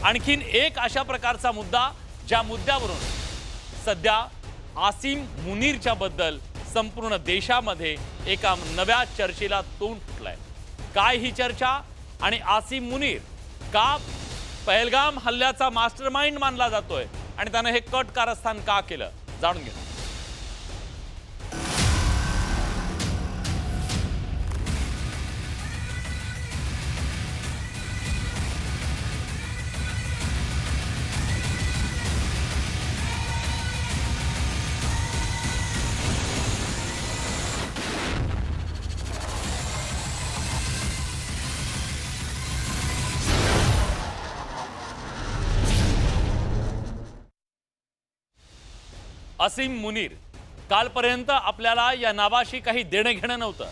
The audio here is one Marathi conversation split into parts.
आणखीन एक अशा प्रकारचा मुद्दा ज्या मुद्द्यावरून सध्या आसिम मुनीरच्या बद्दल संपूर्ण देशामध्ये एका नव्या चर्चेला तोंड फुटलंय। काय ही चर्चा आणि आसिम मुनीर का पहलगाम हल्ल्याचा मास्टरमाइंड मानला जातोय आणि त्याने हे कट कारस्थान का केलं, जाणून घ्या। आसिम मुनीर कालपर्यंत आपल्याला या नावाशी काही देणं घेणं नव्हतं,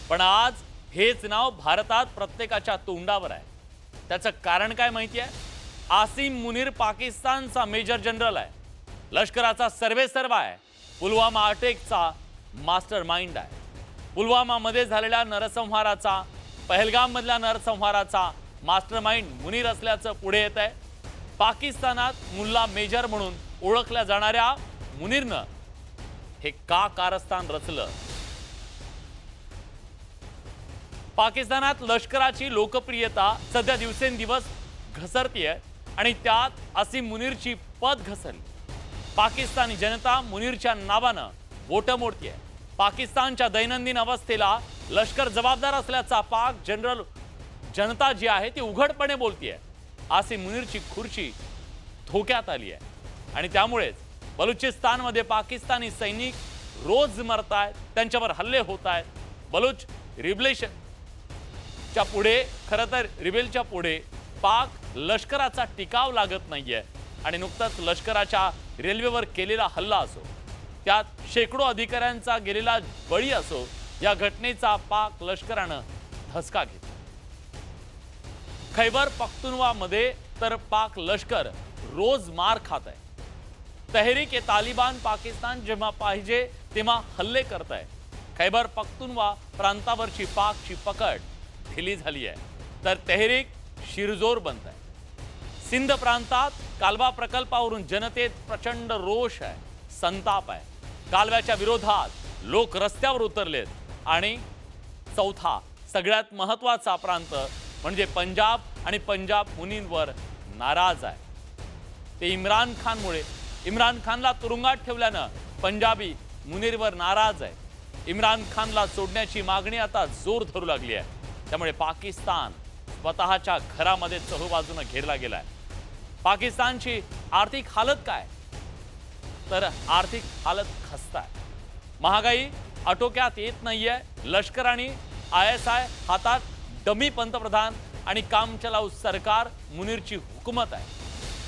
पण आज हेच नाव भारतात प्रत्येकाच्या तोंडावर आहे। त्याचं कारण काय माहिती आहे? आसिम मुनीर पाकिस्तानचा मेजर जनरल आहे, लष्कराचा सर्वेसर्वा आहे, पुलवामा अटॅकचा मास्टरमाइंड आहे। पुलवामामध्ये झालेल्या नरसंहाराचा, पहलगाममधल्या नरसंहाराचा मास्टरमाइंड मुनीर असल्याचं पुढे येत आहे। पाकिस्तानात मुल्ला मेजर म्हणून ओळखल्या जाणाऱ्या मुनीरनं हे का कारस्थान रचलं? पाकिस्तानात लष्कराची लोकप्रियता सध्या दिवसेंदिवस घसरतीये आणि त्यात आसिम मुनीरची पद घसरली। पाकिस्तानी जनता मुनीरच्या नावानं वोटं मोडतीये। पाकिस्तानच्या दैनंदिन अवस्थेला लष्कर जबाबदार असल्याचा पाक जनता जी आहे ती उघडपणे बोलतीये। आसिम मुनीरची खुर्ची धोक्यात आली आहे आणि त्यामुळेच बलुचिस्तानमध्ये पाकिस्तानी सैनिक रोज मरतायत, त्यांच्यावर हल्ले होत आहेत। बलुच रिबेलच्या पुढे खरं तर रिबेलच्या पुढे पाक लष्कराचा टिकाव लागत नाहीये आणि नुकताच लष्कराच्या रेल्वेवर केलेला हल्ला असो, त्यात शेकडो अधिकाऱ्यांचा गेलेला बळी असो, या घटनेचा पाक लष्करानं धसका घेतला। खैबर पख्तूनवामध्ये तर पाक लष्कर रोज मार खात आहे। तहरीक ए तालिबान पाकिस्तान जेव्हा पाहिजे तेव्हा हल्ले करत आहे। खैबर पख्तूनवा प्रांतावरची पाकची पकड ढिली झाली आहे तर तहरीक शिरजोर बनत आहे। सिंध प्रांतात कालवा प्रकल्पावरून जनतेत प्रचंड रोष आहे, संताप आहे। कालव्याच्या विरोधात लोक रस्त्यावर उतरलेत आणि चौथा सगळ्यात महत्त्वाचा प्रांत म्हणजे पंजाब आणि पंजाब मुनींवर नाराज आहे। ते इम्रान खानला तुरुंगात ठेवल्यानं पंजाबी मुनीरवर नाराज आहे। इम्रान खानला सोडण्याची मागणी आता जोर धरू लागली आहे। त्यामुळे पाकिस्तान स्वतःच्या घरामध्ये चहूबाजूने घेरला गेलाय। पाकिस्तानची आर्थिक हालत काय? तर आर्थिक हालत खस्ता आहे। महागाई आटोक्यात येत नाहीये। लष्कर आणि ISI हातात डमी पंतप्रधान आणि कामचलाऊ सरकार मुनीरची हुकूमत आहे,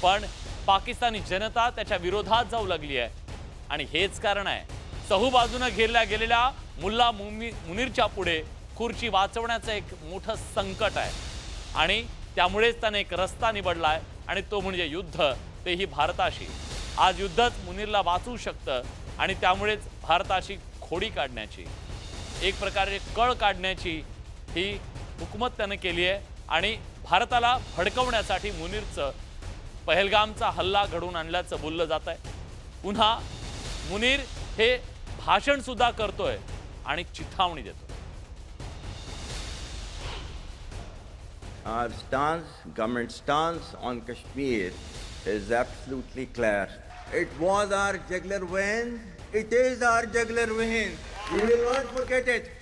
पण पाकिस्तानी जनता त्याच्या विरोधात जाऊ लागली आहे आणि हेच कारण आहे चहूबाजूने घेरल्या गेलेल्या मुल्ला मुनीरच्या पुढे खुर्ची वाचवण्याचं एक मोठं संकट आहे आणि त्यामुळेच त्याने एक रस्ता निवडलाय आणि तो म्हणजे युद्ध, तेही भारताशी। आज युद्धच मुनीरला वाचवू शकतं आणि त्यामुळेच भारताशी खोडी काढण्याची, एक प्रकारे कळ काढण्याची ही हुकूमत त्याने केली आहे आणि भारताला भडकवण्यासाठी मुनीरचं पहलगामचा हल्ला घडवून आणल्याचं बोललं जात आहे। पुन्हा मुनीर हे भाषण सुद्धा करतोय आणि चिथावणी देतोय। Our stance, government stance on Kashmir is absolutely clear. It was our jugular vein. It is our jugular vein. We will not forget it.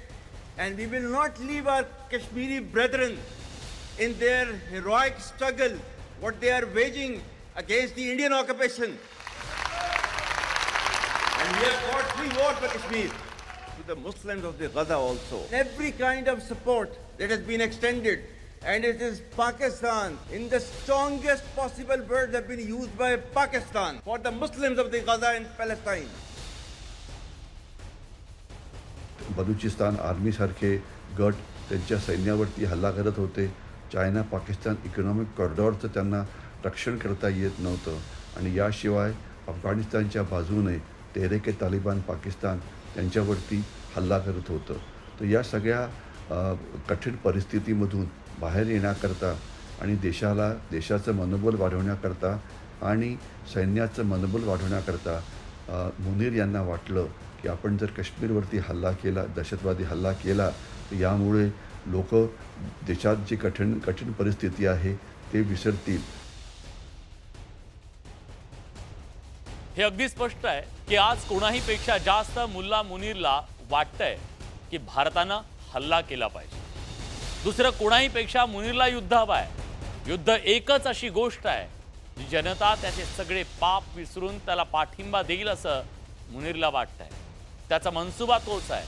And we will not leave our Kashmiri brethren in their heroic struggle, what they are waging against the Indian occupation. And we have fought free war for Kashmir. To the Muslims of the Gaza also. Every kind of support that has been extended. And it is Pakistan, in the strongest possible words have been used by Pakistan for the Muslims of the Gaza and Palestine. Balochistan आर्मीसारखे गट त्यांच्या सैन्यावरती हल्ला करत होते। चायना पाकिस्तान इकॉनॉमिक कॉरिडॉरचं त्यांना रक्षण करता येत नव्हतं आणि याशिवाय अफगाणिस्तानच्या बाजूने तेहरीक ए तालिबान पाकिस्तान त्यांच्यावरती हल्ला करत होतं। तर या सगळ्या कठीण परिस्थितीमधून बाहेर येण्याकरता आणि देशाचं मनोबल वाढवण्याकरता आणि सैन्याचं मनोबल वाढवण्याकरता मुनीर यांना वाटलं की आपण जर काश्मीरवरती हल्ला केला, दहशतवादी हल्ला केला, तर यामुळे लोक देशात जी कठीण परिस्थिती आहे ते विसरतील. हे अगदी स्पष्ट आहे की आज कोणाही पेक्षा जास्त मुल्ला मुनीरला वाटतंय की भारतानं हल्ला केला पाहिजे. दुसरं कोणाही पेक्षा मुनीरला युद्ध हवं आहे. युद्ध एकच अशी गोष्ट आहे जी जनता त्याचे सगळे पाप विसरून त्याला पाठिंबा देईल असं मुनीरला वाटतंय. त्याचा मनसुबा तोच आहे.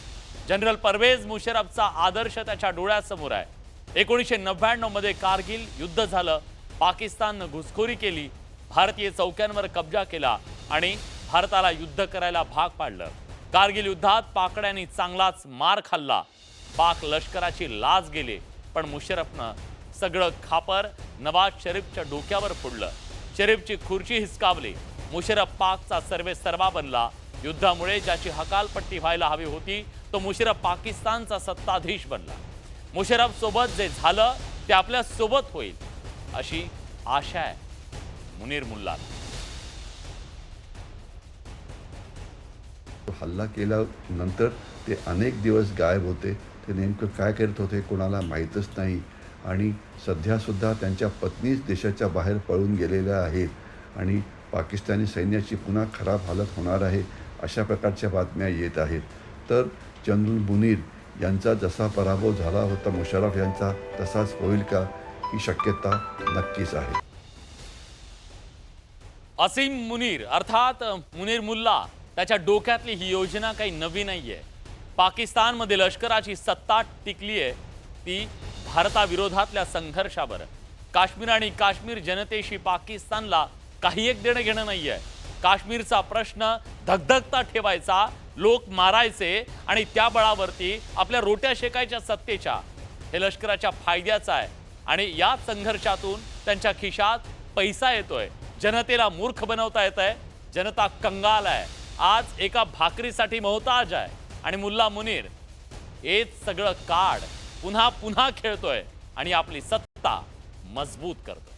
जनरल परवेज मुशर्रफचा आदर्श त्याच्या डोळ्यासमोर आहे. 1999 मध्ये कारगिल युद्ध झालं. पाकिस्ताननं घुसखोरी केली, भारतीय चौक्यांवर कब्जा केला आणि भारताला युद्ध करायला भाग पाडलं. कारगिल युद्धात पाकड्यांनी चांगलाच मार खाल्ला. पाक लष्कराची लाज गेली. पण मुशर्रफनं सगळं खापर नवाज शरीफच्या डोक्यावर फोडलं. शरीफची खुर्ची हिसकावली. मुशर्रफ पाकचा सर्वेसर्वा बनला. युद्धामुळे ज्याची हकालपट्टी व्हायला हवी होती तो मुशर्रफ पाकिस्तानचा सत्ताधीश बनला. मुशर्रफ सोबत जे झालं ते आपल्या सोबत होईल अशी आशा आहे मुनीर मुल्लाला. हल्ला केल्यानंतर ते अनेक दिवस गायब होते. ते नेमकं काय करत होते कोणाला माहीतच नाही. आणि सध्यासुद्धा त्यांच्या पत्नीच देशाच्या बाहेर पळून गेलेल्या आहेत आणि पाकिस्तानी सैन्याची पुन्हा खराब हालत होणार आहे अशा प्रकारच्या बातम्या येत आहेत. तर जनरल मुनीर यांचा जसा पराभव झाला होता मुशर्रफ यांचा, तसाच होईल का ही शक्यता नक्कीच आहे. असीम मुनीर अर्थात मुनीर मुल्ला, त्याच्या डोक्यातली ही योजना काही नवी नाहीये. पाकिस्तानमध्ये लष्कराची सत्ता टिकली आहे ती भारताविरोधातल्या संघर्षावर. काश्मीर आणि काश्मीर जनतेशी पाकिस्तानला काही एक देणं घेणं नाहीये. काश्मीरचा प्रश्न धगधगता ठेवायचा, लोक मारायचे आणि त्या बळावरती आपल्या रोट्या शेकायच्या सत्तेच्या. हे लष्कराच्या फायद्याचं आहे आणि या संघर्षातून त्यांच्या खिशात पैसा येतोय. जनतेला मूर्ख बनवता येत आहे. जनता कंगाल आहे, आज एका भाकरीसाठी मोहताज आहे. आणि मुल्ला मुनीर हेच सगळं कार्ड पुन्हा पुन्हा खेळतोय आणि आपली सत्ता मजबूत करतोय.